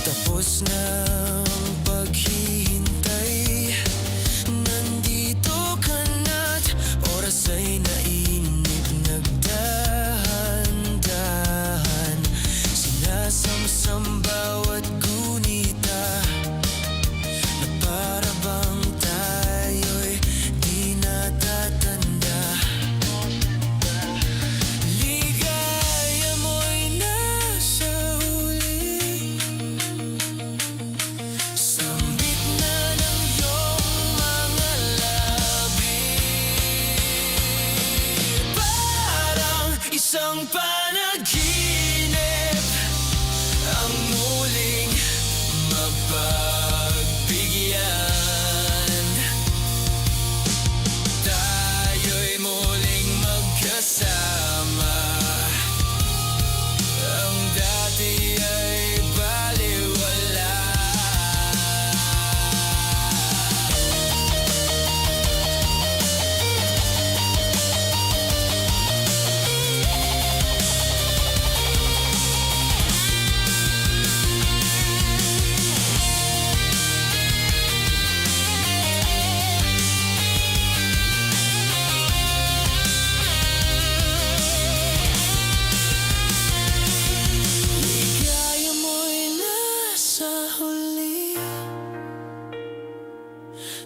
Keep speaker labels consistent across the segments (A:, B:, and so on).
A: Tapos na ang paghihintay, nandito ka na't oras ay nainip. Nagdahan-dahan, sinasamsam bawat gunita, na para bang tayo'y di natatanda. Ligaya mo'y nasa huli, sambit na ng iyong mga labi. Parang isang panaginip ang muling mapagbigyan. Tayo'y muling magkasama, ang dati ay balewala. Ligaya mo'y nasa huli,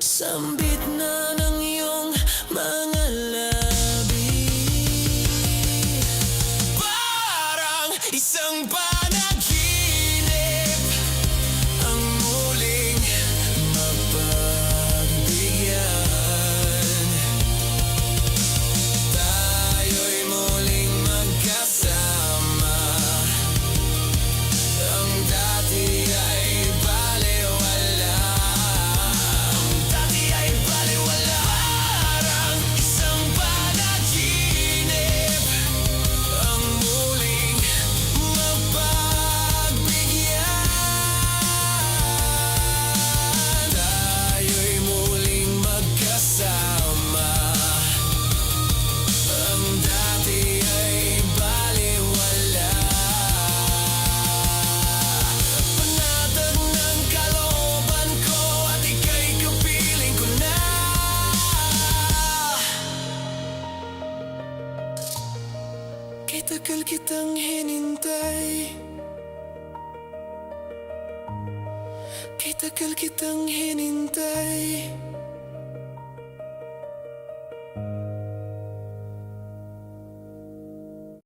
A: sambit na ng iyong mga labi. Parang isang panaginip ang muling mapagbigyan. Tayo'y muling magkasama, ang dati ay balewala. Ang dati ay balewala. Parang isang panaginip ang muling mapagbigyan. Tayo'y muling magkasama, ang dati ay balewala. Panatag ng kalooban ko at ika'y kapiling ko na. Kay tagal kitang hinintay, kay tagal kitang hinintay.